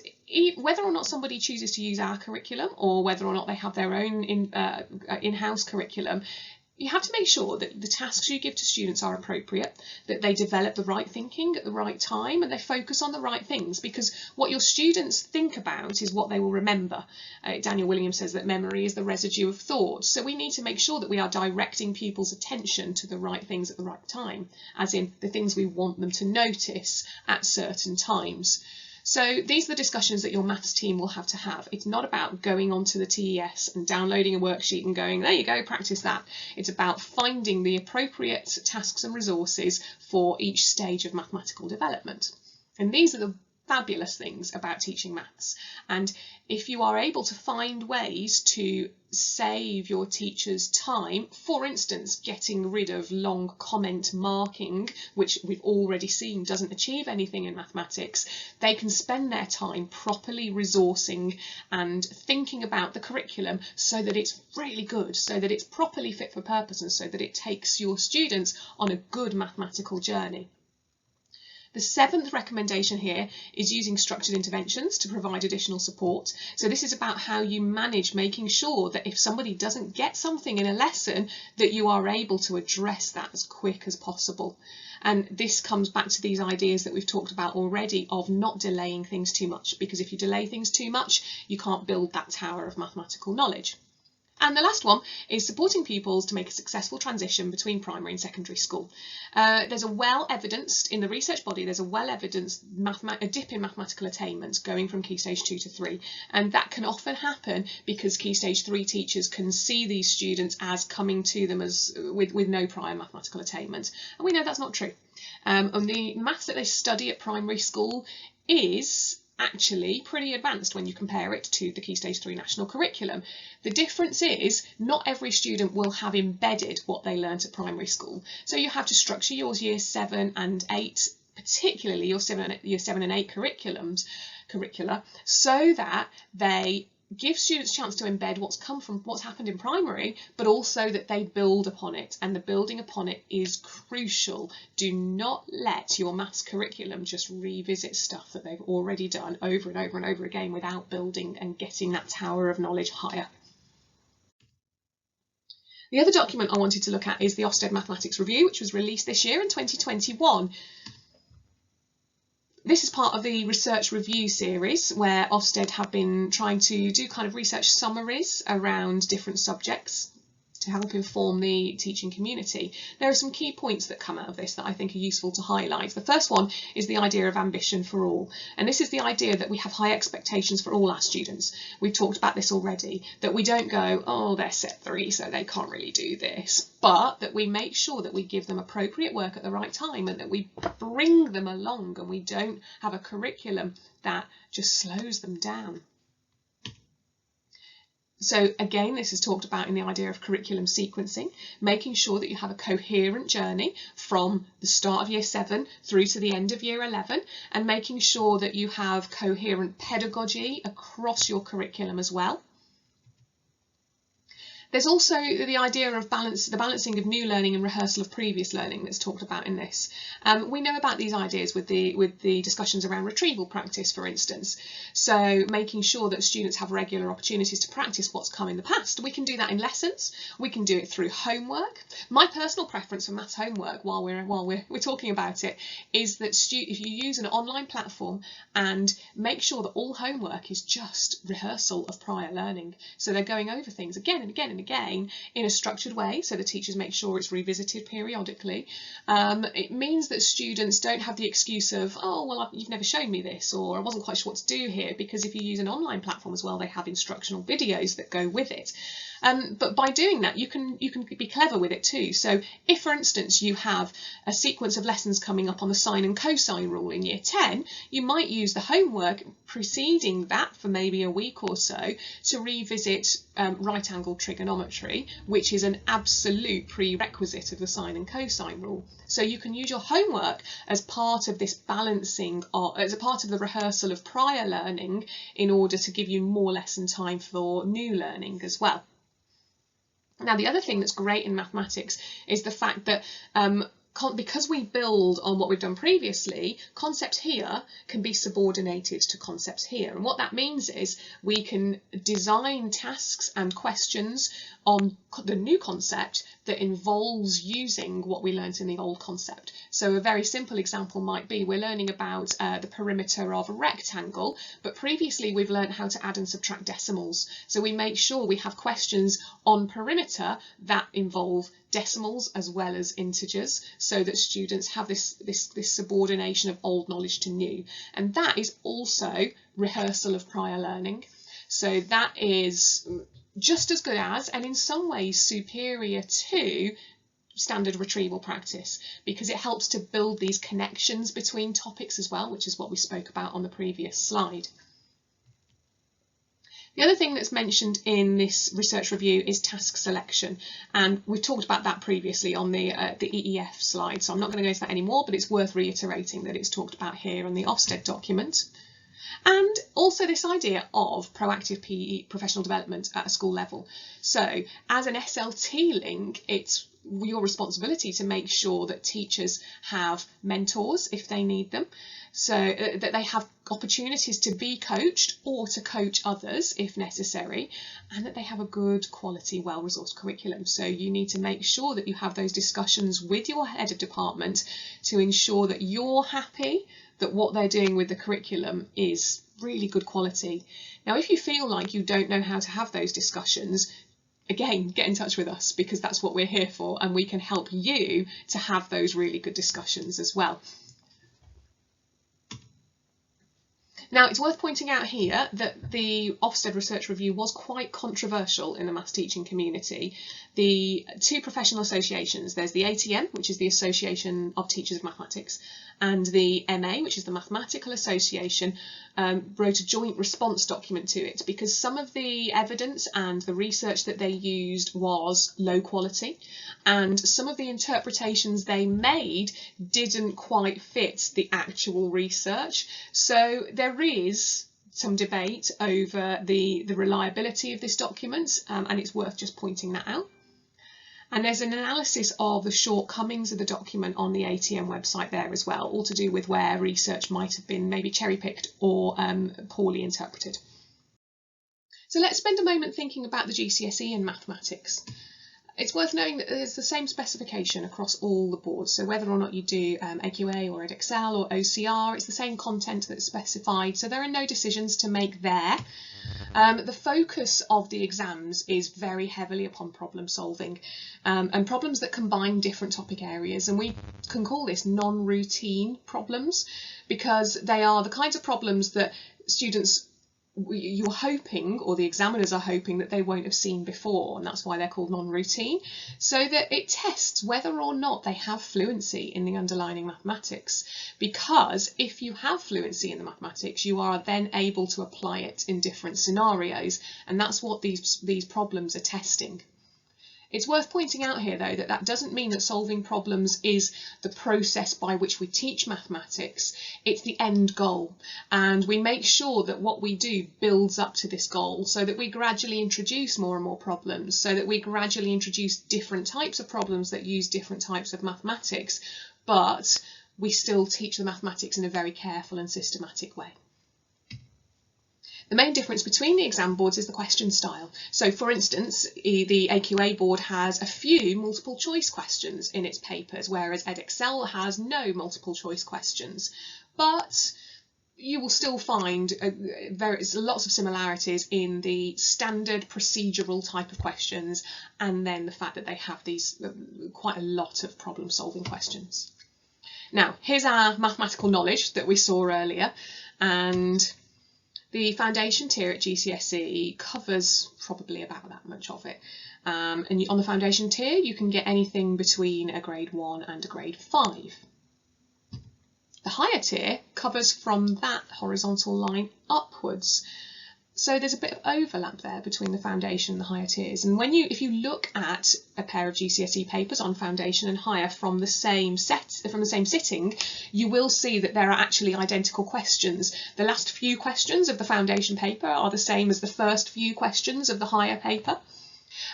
whether or not somebody chooses to use our curriculum, or whether or not they have their own in-house curriculum, you have to make sure that the tasks you give to students are appropriate, that they develop the right thinking at the right time, and they focus on the right things, because what your students think about is what they will remember. Daniel Williams says that memory is the residue of thought. So we need to make sure that we are directing people's attention to the right things at the right time, as in the things we want them to notice at certain times. So these are the discussions that your maths team will have to have. It's not about going onto the TES and downloading a worksheet and going, there you go, practice that. It's about finding the appropriate tasks and resources for each stage of mathematical development. And these are the fabulous things about teaching maths. And if you are able to find ways to save your teachers time, for instance, getting rid of long comment marking, which we've already seen doesn't achieve anything in mathematics, they can spend their time properly resourcing and thinking about the curriculum so that it's really good, so that it's properly fit for purpose, and so that it takes your students on a good mathematical journey. The 7th recommendation here is using structured interventions to provide additional support. So this is about how you manage making sure that if somebody doesn't get something in a lesson, that you are able to address that as quick as possible. And this comes back to these ideas that we've talked about already of not delaying things too much, because if you delay things too much, you can't build that tower of mathematical knowledge. And the last one is supporting pupils to make a successful transition between primary and secondary school. There's a well-evidenced, in the research body, there's a well-evidenced dip in mathematical attainment going from Key Stage 2 to 3. And that can often happen because Key Stage 3 teachers can see these students as coming to them as with no prior mathematical attainment. And we know that's not true. And the maths that they study at primary school is actually pretty advanced when you compare it to the Key Stage 3 national curriculum. The difference is not every student will have embedded what they learnt at primary school. So you have to structure your year 7 and 8, particularly your year 7 and 8 curricula, so that they give students a chance to embed what's happened in primary, but also that they build upon it, and the building upon it is crucial. Do not let your maths curriculum just revisit stuff that they've already done over and over and over again without building and getting that tower of knowledge higher. The other document I wanted to look at is the Ofsted Mathematics Review, which was released this year in 2021. This is part of the research review series where Ofsted have been trying to do kind of research summaries around different subjects to help inform the teaching community. There are some key points that come out of this that I think are useful to highlight. The first one is the idea of ambition for all, and this is the idea that we have high expectations for all our students. We've talked about this already, that we don't go, oh, they're set 3 so they can't really do this, but that we make sure that we give them appropriate work at the right time and that we bring them along and we don't have a curriculum that just slows them down. So again, this is talked about in the idea of curriculum sequencing, making sure that you have a coherent journey from the start of year 7 through to the end of year 11, and making sure that you have coherent pedagogy across your curriculum as well. There's also the idea of the balancing of new learning and rehearsal of previous learning that's talked about in this. We know about these ideas with the discussions around retrieval practice, for instance. So making sure that students have regular opportunities to practice what's come in the past. We can do that in lessons. We can do it through homework. My personal preference for maths homework, while we're talking about it, is that if you use an online platform and make sure that all homework is just rehearsal of prior learning. So they're going over things again and again and again in a structured way, so the teachers make sure it's revisited periodically. It means that students don't have the excuse of, oh, well, you've never shown me this, or I wasn't quite sure what to do here, because if you use an online platform as well, they have instructional videos that go with it. But by doing that, you can be clever with it too. So if, for instance, you have a sequence of lessons coming up on the sine and cosine rule in year 10, you might use the homework preceding that for maybe a week or so to revisit right angle trigonometry, which is an absolute prerequisite of the sine and cosine rule. So you can use your homework as part of this balancing, as a part of the rehearsal of prior learning, in order to give you more lesson time for new learning as well. Now, the other thing that's great in mathematics is the fact that because we build on what we've done previously, concepts here can be subordinated to concepts here. And what that means is we can design tasks and questions on the new concept that involves using what we learnt in the old concept. So a very simple example might be we're learning about the perimeter of a rectangle, but previously we've learnt how to add and subtract decimals. So we make sure we have questions on perimeter that involve decimals as well as integers, so that students have this subordination of old knowledge to new. And that is also rehearsal of prior learning. So that is just as good as, and in some ways superior to, standard retrieval practice, because it helps to build these connections between topics as well, which is what we spoke about on the previous slide. The other thing that's mentioned in this research review is task selection, and we've talked about that previously on the EEF slide, so I'm not going to go into that anymore, but it's worth reiterating that it's talked about here in the Ofsted document. And also this idea of proactive PE, professional development at a school level. So as an SLT link, it's your responsibility to make sure that teachers have mentors if they need them, so that they have opportunities to be coached or to coach others if necessary, and that they have a good quality, well-resourced curriculum. So you need to make sure that you have those discussions with your head of department to ensure that you're happy that what they're doing with the curriculum is really good quality. Now, if you feel like you don't know how to have those discussions, again, get in touch with us, because that's what we're here for, and we can help you to have those really good discussions as well. Now, it's worth pointing out here that the Ofsted Research Review was quite controversial in the maths teaching community. The two professional associations, there's the ATM, which is the Association of Teachers of Mathematics, and the MA, which is the Mathematical Association, wrote a joint response document to it, because some of the evidence and the research that they used was low quality, and some of the interpretations they made didn't quite fit the actual research. So there is some debate over the reliability of this document, and it's worth just pointing that out. And there's an analysis of the shortcomings of the document on the ATM website there as well, all to do with where research might have been maybe cherry-picked or poorly interpreted. So let's spend a moment thinking about the GCSE in mathematics. It's worth knowing that there's the same specification across all the boards. So whether or not you do AQA or Edexcel or OCR, it's the same content that's specified. So there are no decisions to make there. The focus of the exams is very heavily upon problem solving and problems that combine different topic areas. And we can call this non-routine problems because they are the kinds of problems that students you're hoping, or the examiners are hoping, that they won't have seen before, and that's why they're called non-routine, so that it tests whether or not they have fluency in the underlying mathematics. Because if you have fluency in the mathematics, you are then able to apply it in different scenarios, and that's what these problems are testing. It's worth pointing out here, though, that that doesn't mean that solving problems is the process by which we teach mathematics. It's the end goal, and we make sure that what we do builds up to this goal, so that we gradually introduce more and more problems, so that we gradually introduce different types of problems that use different types of mathematics, but we still teach the mathematics in a very careful and systematic way. The main difference between the exam boards is the question style. So for instance, the AQA board has a few multiple choice questions in its papers, whereas Edexcel has no multiple choice questions. But you will still find lots of similarities in the standard procedural type of questions, and then the fact that they have these quite a lot of problem solving questions. Now, here's our mathematical knowledge that we saw earlier, and the foundation tier at GCSE covers probably about that much of it. And on the foundation tier, you can get anything between a grade 1 and a grade 5. The higher tier covers from that horizontal line upwards. So there's a bit of overlap there between the foundation and the higher tiers. And if you look at a pair of GCSE papers on foundation and higher from the same sitting, you will see that there are actually identical questions. The last few questions of the foundation paper are the same as the first few questions of the higher paper.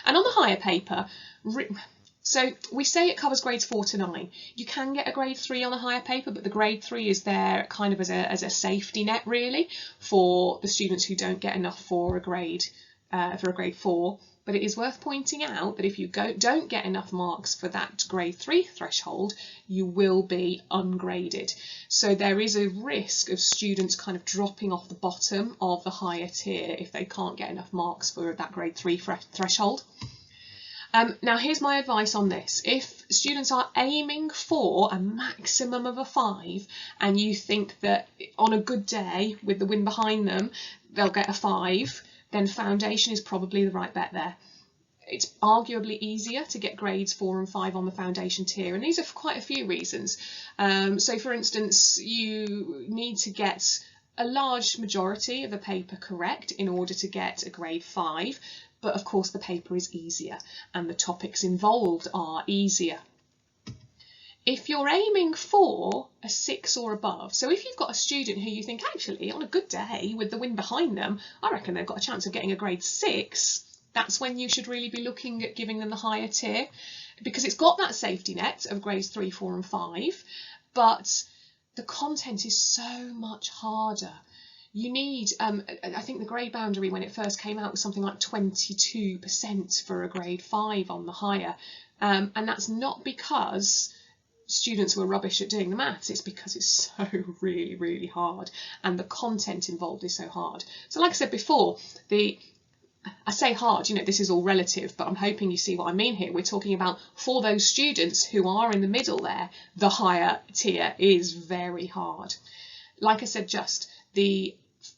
And on the higher paper, so we say it covers grades 4 to 9. You can get a grade 3 on a higher paper, but the grade 3 is there kind of as a safety net, really, for the students who don't get enough for a grade 4. But it is worth pointing out that if you don't get enough marks for that grade 3 threshold, you will be ungraded. So there is a risk of students kind of dropping off the bottom of the higher tier if they can't get enough marks for that grade 3 threshold. Now here's my advice on this. If students are aiming for a maximum of a 5 and you think that on a good day with the wind behind them they'll get a 5, then foundation is probably the right bet there. It's arguably easier to get grades 4 and 5 on the foundation tier, and these are for quite a few reasons. So for instance, you need to get a large majority of the paper correct in order to get a grade 5. But of course the paper is easier and the topics involved are easier. If you're aiming for a 6 or above, so if you've got a student who you think actually on a good day with the wind behind them, I reckon they've got a chance of getting a grade 6, that's when you should really be looking at giving them the higher tier, because it's got that safety net of grades 3, 4 and 5, but the content is so much harder. You need, I think the grade boundary when it first came out was something like 22% for a grade 5 on the higher. And that's not because students were rubbish at doing the maths, it's because it's so really, really hard and the content involved is so hard. So like I said before, I say hard, you know, this is all relative, but I'm hoping you see what I mean here. We're talking about for those students who are in the middle there, the higher tier is very hard. Like I said, just the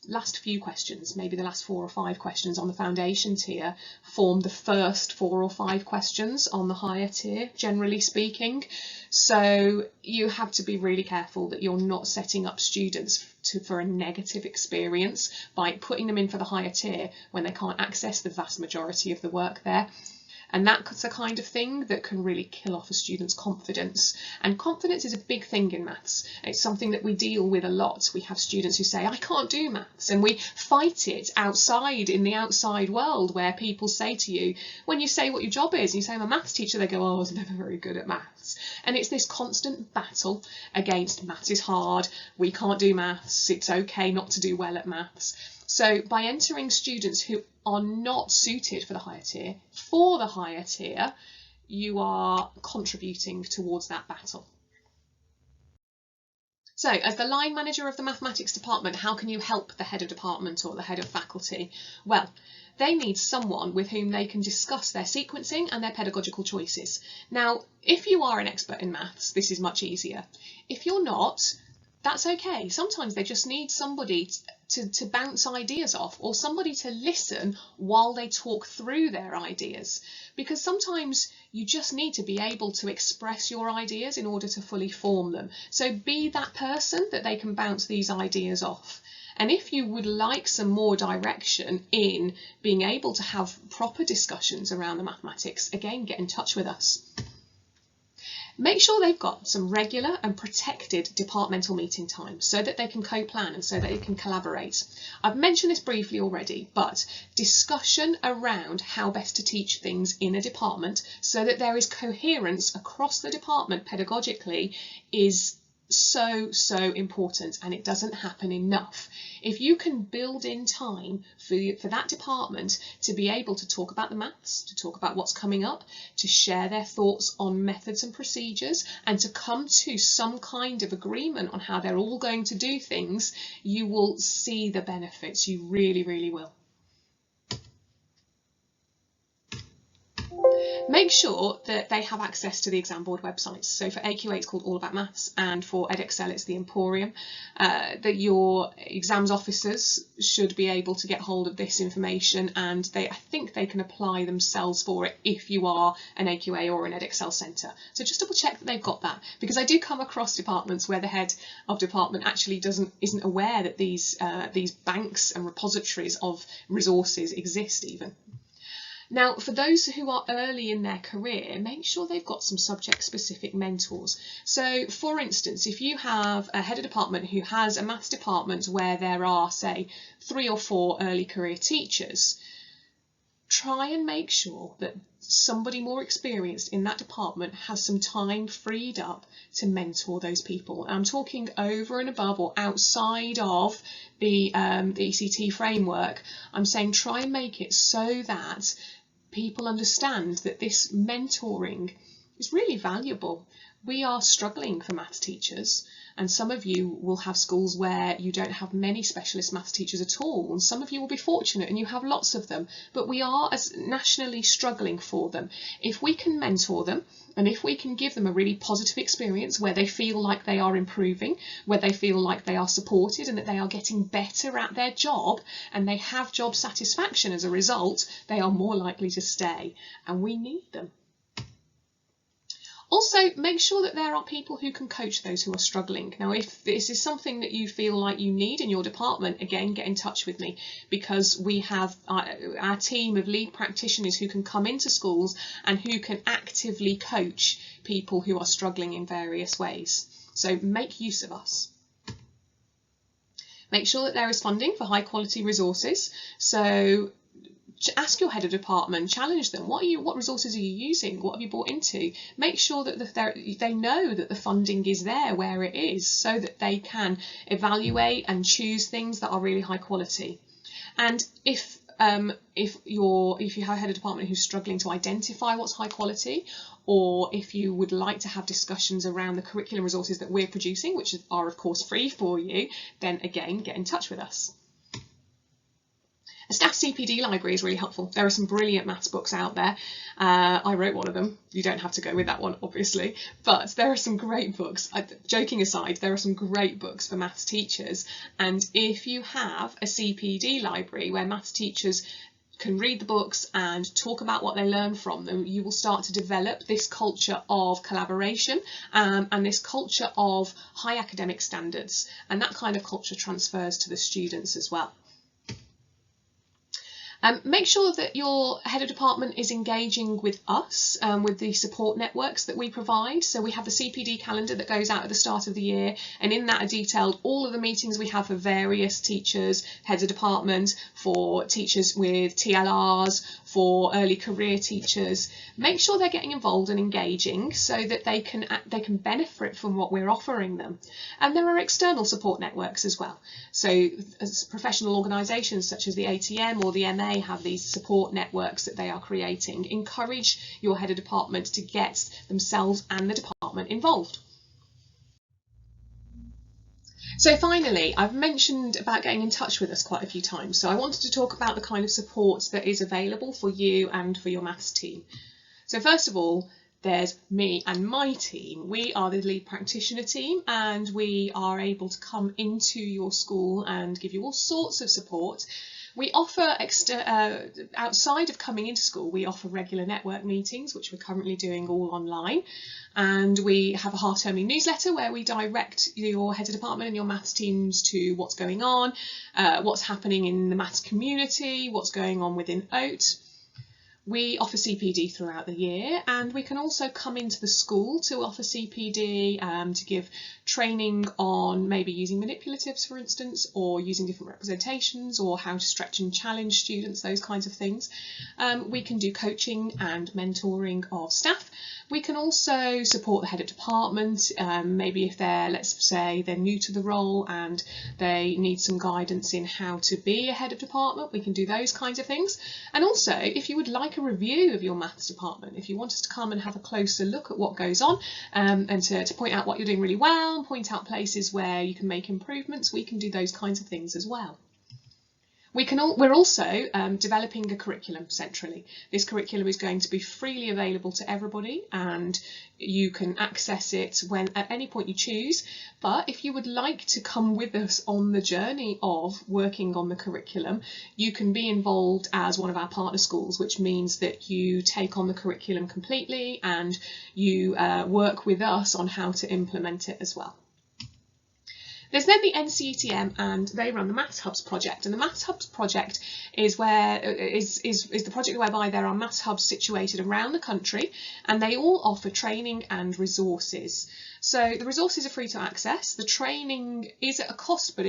last few questions, maybe the last 4 or 5 questions on the foundation tier form the first 4 or 5 questions on the higher tier, generally speaking. So you have to be really careful that you're not setting up students for a negative experience by putting them in for the higher tier when they can't access the vast majority of the work there. And that's the kind of thing that can really kill off a student's confidence. And confidence is a big thing in maths. It's something that we deal with a lot. We have students who say, I can't do maths, and we fight it outside in the outside world, where people say to you, when you say what your job is, you say I'm a maths teacher, they go, oh, I was never very good at maths. And it's this constant battle against maths is hard, we can't do maths, it's okay not to do well at maths. So by entering students who are not suited for the higher tier, you are contributing towards that battle. So as the line manager of the mathematics department, how can you help the head of department or the head of faculty? Well, they need someone with whom they can discuss their sequencing and their pedagogical choices. Now, if you are an expert in maths, this is much easier. If you're not, that's okay. Sometimes they just need somebody to bounce ideas off, or somebody to listen while they talk through their ideas. Because sometimes you just need to be able to express your ideas in order to fully form them. So be that person that they can bounce these ideas off. And if you would like some more direction in being able to have proper discussions around the mathematics, again, get in touch with us. Make sure they've got some regular and protected departmental meeting times so that they can co-plan and so that they can collaborate. I've mentioned this briefly already, but discussion around how best to teach things in a department so that there is coherence across the department pedagogically is so important, and it doesn't happen enough. If you can build in time for that department to be able to talk about the maths, to talk about what's coming up, to share their thoughts on methods and procedures, and to come to some kind of agreement on how they're all going to do things, you will see the benefits. You really will. Make sure that they have access to the exam board websites. So for AQA it's called All About Maths, and for Edexcel it's the Emporium. That your exams officers should be able to get hold of this information, and I think they can apply themselves for it if you are an AQA or an Edexcel centre. So just double check that they've got that, because I do come across departments where the head of department actually isn't aware that these banks and repositories of resources exist even. Now, for those who are early in their career, make sure they've got some subject-specific mentors. So, for instance, if you have a head of department who has a maths department where there are, say, 3 or 4 early career teachers, try and make sure that somebody more experienced in that department has some time freed up to mentor those people. And I'm talking over and above or outside of the ECT framework. I'm saying try and make it so that people understand that this mentoring is really valuable. We are struggling for maths teachers, and some of you will have schools where you don't have many specialist maths teachers at all, and some of you will be fortunate and you have lots of them, but we are as nationally struggling for them. If we can mentor them, and if we can give them a really positive experience where they feel like they are improving, where they feel like they are supported and that they are getting better at their job and they have job satisfaction as a result, they are more likely to stay, and we need them. Also, make sure that there are people who can coach those who are struggling. Now, if this is something that you feel like you need in your department, again, get in touch with me, because we have our team of lead practitioners who can come into schools and who can actively coach people who are struggling in various ways. So make use of us. Make sure that there is funding for high quality resources. So ask your head of department, challenge them. What resources are you using? What have you bought into? Make sure that they know that the funding is there where it is, so that they can evaluate and choose things that are really high quality. And if you have a head of department who's struggling to identify what's high quality, or if you would like to have discussions around the curriculum resources that we're producing, which are of course free for you, then again, get in touch with us. A staff CPD library is really helpful. There are some brilliant maths books out there. I wrote one of them. You don't have to go with that one, obviously, but there are some great books. Joking aside, there are some great books for maths teachers. And if you have a CPD library where maths teachers can read the books and talk about what they learn from them, you will start to develop this culture of collaboration and this culture of high academic standards. And that kind of culture transfers to the students as well. Make sure that your head of department is engaging with us, with the support networks that we provide. So we have the CPD calendar that goes out at the start of the year, and in that are detailed all of the meetings we have for various teachers, heads of department, for teachers with TLRs, for early career teachers. Make sure they're getting involved and engaging so that they can benefit from what we're offering them. And there are external support networks as well. So as professional organisations such as the ATM or the MA have these support networks that they are creating. Encourage your head of department to get themselves and the department involved. So finally, I've mentioned about getting in touch with us quite a few times. So I wanted to talk about the kind of support that is available for you and for your maths team. So first of all, there's me and my team. We are the lead practitioner team, and we are able to come into your school and give you all sorts of support. We offer, outside of coming into school, we offer regular network meetings, which we're currently doing all online. And we have a half-termly newsletter where we direct your head of department and your maths teams to what's going on, what's happening in the maths community, what's going on within OAT. We offer CPD throughout the year, and we can also come into the school to offer CPD, to give training on maybe using manipulatives, for instance, or using different representations, or how to stretch and challenge students, those kinds of things. We can do coaching and mentoring of staff. We can also support the head of department, maybe if they're, let's say, they're new to the role and they need some guidance in how to be a head of department, we can do those kinds of things. And also, if you would like a review of your maths department, if you want us to come and have a closer look at what goes on, and to point out what you're doing really well, and point out places where you can make improvements, we can do those kinds of things as well. We're also developing a curriculum centrally. This curriculum is going to be freely available to everybody, and you can access it at any point you choose. But if you would like to come with us on the journey of working on the curriculum, you can be involved as one of our partner schools, which means that you take on the curriculum completely and you work with us on how to implement it as well. There's then the NCETM, and they run the Maths Hubs project, and the Maths Hubs project is the project whereby there are maths hubs situated around the country, and they all offer training and resources. So the resources are free to access. The training is at a cost, but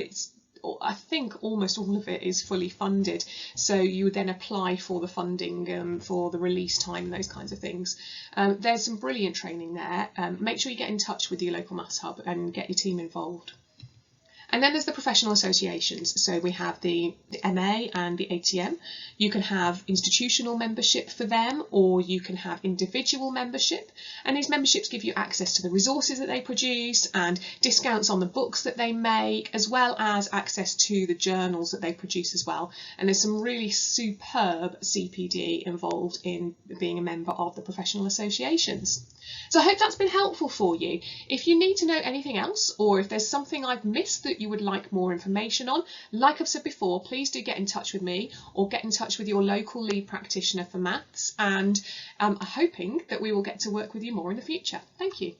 I think almost all of it is fully funded, so you would then apply for the funding for the release time and those kinds of things. There's some brilliant training there. Make sure you get in touch with your local Maths Hub and get your team involved. And then there's the professional associations. So we have the MA and the ATM. You can have institutional membership for them, or you can have individual membership. And these memberships give you access to the resources that they produce and discounts on the books that they make, as well as access to the journals that they produce as well. And there's some really superb CPD involved in being a member of the professional associations. So I hope that's been helpful for you. If you need to know anything else, or if there's something I've missed that you would like more information on, like I've said before, please do get in touch with me or get in touch with your local lead practitioner for maths, and I'm hoping that we will get to work with you more in the future. Thank you.